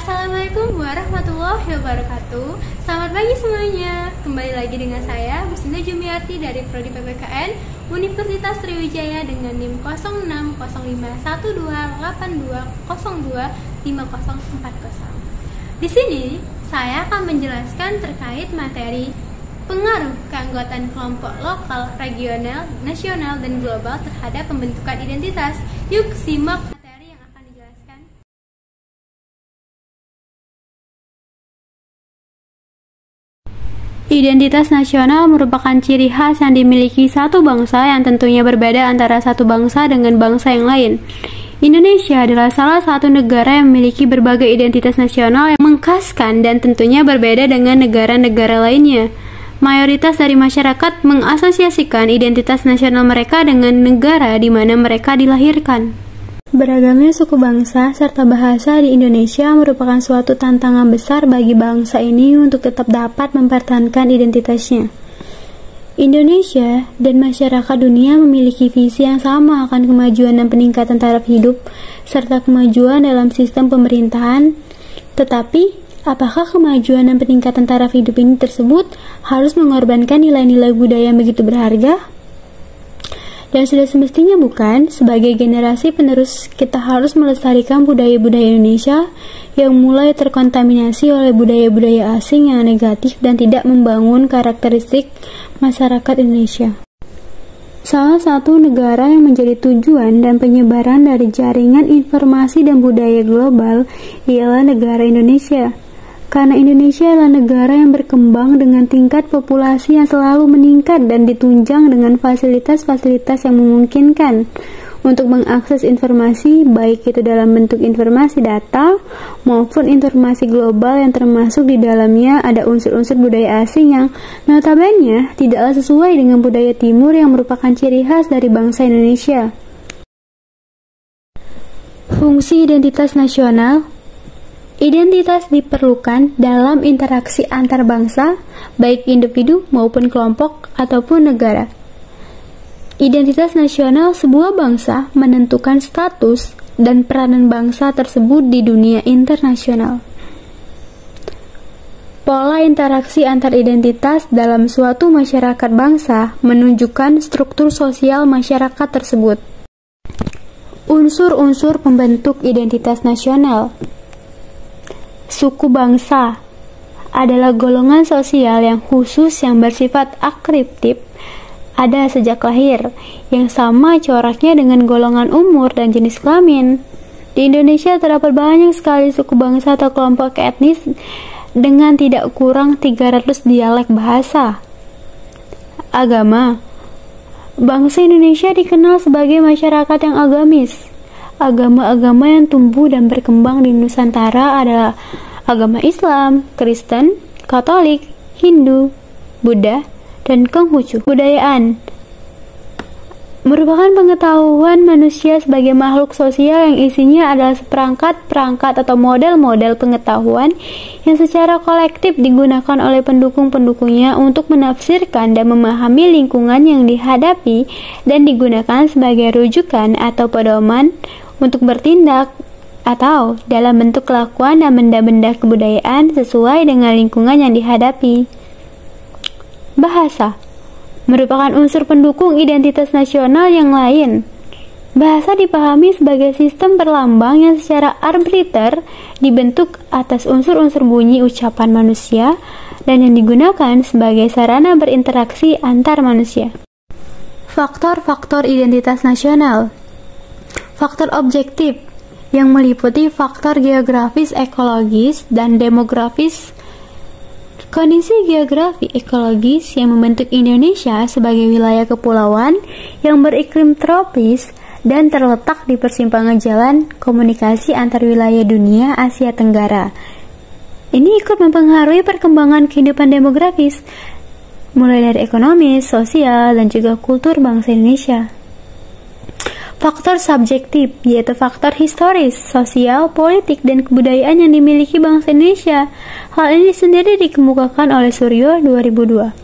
Assalamualaikum warahmatullahi wabarakatuh. Selamat pagi semuanya. Kembali lagi dengan saya Muslinda Jumiarti dari Prodi PPKN Universitas Sriwijaya dengan NIM 06051282025040. Di sini saya akan menjelaskan terkait materi pengaruh keanggotaan kelompok lokal, regional, nasional, dan global terhadap pembentukan identitas. Yuk simak materi yang akan dijelaskan. Identitas nasional merupakan ciri khas yang dimiliki satu bangsa yang tentunya berbeda antara satu bangsa dengan bangsa yang lain. Indonesia adalah salah satu negara yang memiliki berbagai identitas nasional yang mengkhaskan dan tentunya berbeda dengan negara-negara lainnya. Mayoritas dari masyarakat mengasosiasikan identitas nasional mereka dengan negara di mana mereka dilahirkan. Beragamnya suku bangsa serta bahasa di Indonesia merupakan suatu tantangan besar bagi bangsa ini untuk tetap dapat mempertahankan identitasnya. Indonesia dan masyarakat dunia memiliki visi yang sama akan kemajuan dan peningkatan taraf hidup serta kemajuan dalam sistem pemerintahan. Tetapi, apakah kemajuan dan peningkatan taraf hidup ini tersebut harus mengorbankan nilai-nilai budaya yang begitu berharga? Dan sudah semestinya bukan, sebagai generasi penerus kita harus melestarikan budaya-budaya Indonesia yang mulai terkontaminasi oleh budaya-budaya asing yang negatif dan tidak membangun karakteristik masyarakat Indonesia. Salah satu negara yang menjadi tujuan dan penyebaran dari jaringan informasi dan budaya global ialah negara Indonesia. Karena Indonesia adalah negara yang berkembang dengan tingkat populasi yang selalu meningkat dan ditunjang dengan fasilitas-fasilitas yang memungkinkan untuk mengakses informasi, baik itu dalam bentuk informasi data maupun informasi global yang termasuk di dalamnya ada unsur-unsur budaya asing yang notabene tidaklah sesuai dengan budaya timur yang merupakan ciri khas dari bangsa Indonesia. Fungsi identitas nasional. Identitas diperlukan dalam interaksi antar bangsa, baik individu maupun kelompok ataupun negara. Identitas nasional sebuah bangsa menentukan status dan peranan bangsa tersebut di dunia internasional. Pola interaksi antar identitas dalam suatu masyarakat bangsa menunjukkan struktur sosial masyarakat tersebut. Unsur-unsur pembentuk identitas nasional. Suku bangsa adalah golongan sosial yang khusus yang bersifat akriptif, ada sejak lahir, yang sama coraknya dengan golongan umur dan jenis kelamin. Di Indonesia terdapat banyak sekali suku bangsa atau kelompok etnis dengan tidak kurang 300 dialek bahasa. Agama. Bangsa Indonesia dikenal sebagai masyarakat yang agamis. Agama-agama yang tumbuh dan berkembang di Nusantara adalah agama Islam, Kristen, Katolik, Hindu, Buddha, dan Konghucu. Kebudayaan merupakan pengetahuan manusia sebagai makhluk sosial yang isinya adalah seperangkat-perangkat atau model-model pengetahuan yang secara kolektif digunakan oleh pendukung-pendukungnya untuk menafsirkan dan memahami lingkungan yang dihadapi dan digunakan sebagai rujukan atau pedoman untuk bertindak atau dalam bentuk kelakuan dan benda-benda kebudayaan sesuai dengan lingkungan yang dihadapi. Bahasa merupakan unsur pendukung identitas nasional yang lain. Bahasa dipahami sebagai sistem perlambang yang secara arbitrter dibentuk atas unsur-unsur bunyi ucapan manusia dan yang digunakan sebagai sarana berinteraksi antar manusia. Faktor-faktor identitas nasional. Faktor objektif yang meliputi faktor geografis, ekologis, dan demografis. Kondisi geografi ekologis yang membentuk Indonesia sebagai wilayah kepulauan yang beriklim tropis dan terletak di persimpangan jalan komunikasi antar wilayah dunia Asia Tenggara. Ini ikut mempengaruhi perkembangan kehidupan demografis, mulai dari ekonomis, sosial, dan juga kultur bangsa Indonesia. Faktor subjektif, yaitu faktor historis, sosial, politik, dan kebudayaan yang dimiliki bangsa Indonesia. Hal ini sendiri dikemukakan oleh Suryo 2002.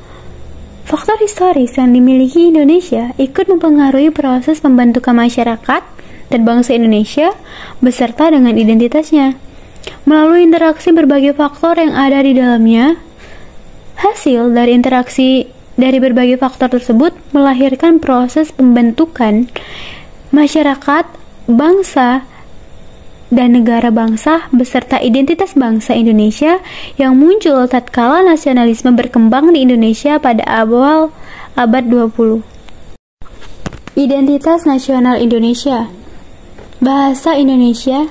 Faktor historis yang dimiliki Indonesia ikut mempengaruhi proses pembentukan masyarakat dan bangsa Indonesia beserta dengan identitasnya. melalui interaksi berbagai faktor yang ada di dalamnya. Hasil dari interaksi dari berbagai faktor tersebut melahirkan proses pembentukan masyarakat, bangsa, dan negara bangsa beserta identitas bangsa Indonesia yang muncul tatkala nasionalisme berkembang di Indonesia pada awal abad 20. Identitas nasional Indonesia. Bahasa Indonesia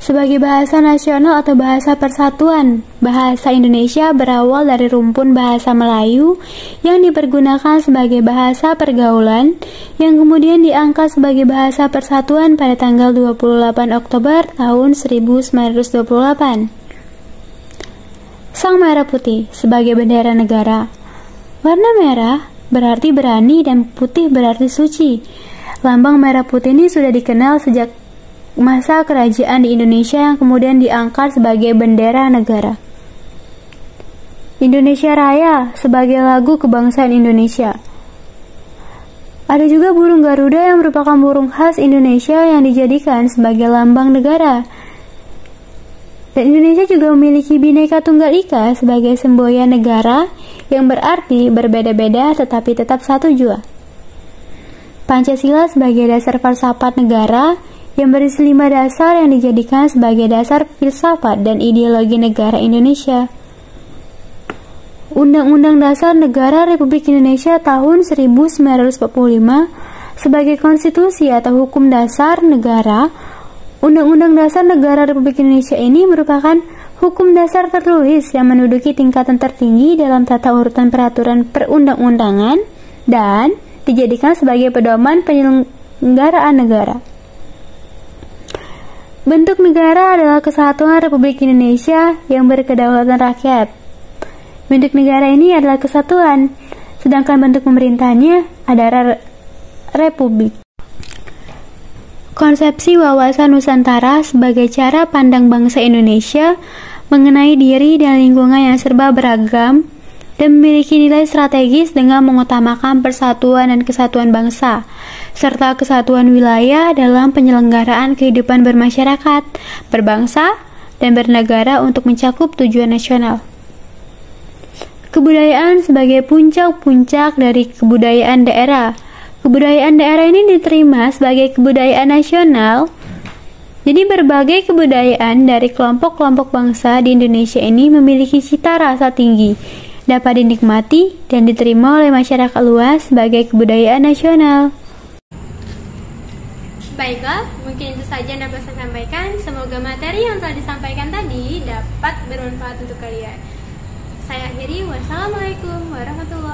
sebagai bahasa nasional atau bahasa persatuan. Bahasa Indonesia berawal dari rumpun bahasa Melayu yang dipergunakan sebagai bahasa pergaulan yang kemudian diangkat sebagai bahasa persatuan pada tanggal 28 Oktober tahun 1928. Sang merah putih sebagai bendera negara. Warna merah berarti berani dan putih berarti suci. Lambang merah putih ini sudah dikenal sejak masa kerajaan di Indonesia yang kemudian diangkat sebagai bendera negara. Indonesia Raya sebagai lagu kebangsaan Indonesia. Ada juga burung Garuda yang merupakan burung khas Indonesia yang dijadikan sebagai lambang negara. Dan Indonesia juga memiliki Bhinneka Tunggal Ika sebagai semboyan negara yang berarti berbeda-beda tetapi tetap satu jua. Pancasila sebagai dasar filsafat negara yang berisi 5 dasar yang dijadikan sebagai dasar filsafat dan ideologi negara Indonesia. Undang-Undang Dasar Negara Republik Indonesia tahun 1945 sebagai konstitusi atau hukum dasar negara. Undang-Undang Dasar Negara Republik Indonesia ini merupakan hukum dasar tertulis yang menduduki tingkatan tertinggi dalam tata urutan peraturan perundang-undangan dan dijadikan sebagai pedoman penyelenggaraan negara. Bentuk negara adalah kesatuan Republik Indonesia yang berkedaulatan rakyat. Bentuk negara ini adalah kesatuan, sedangkan bentuk pemerintahnya adalah republik. Konsepsi wawasan Nusantara sebagai cara pandang bangsa Indonesia mengenai diri dan lingkungan yang serba beragam dan memiliki nilai strategis dengan mengutamakan persatuan dan kesatuan bangsa, serta kesatuan wilayah dalam penyelenggaraan kehidupan bermasyarakat, berbangsa, dan bernegara untuk mencakup tujuan nasional. Kebudayaan sebagai puncak-puncak dari kebudayaan daerah. Kebudayaan daerah ini diterima sebagai kebudayaan nasional. Jadi berbagai kebudayaan dari kelompok-kelompok bangsa di Indonesia ini memiliki cita rasa tinggi, dapat dinikmati dan diterima oleh masyarakat luas sebagai kebudayaan nasional. Baiklah, mungkin itu saja yang dapat saya sampaikan. Semoga materi yang telah disampaikan tadi dapat bermanfaat untuk kalian. Saya akhiri, wassalamualaikum warahmatullahi wabarakatuh.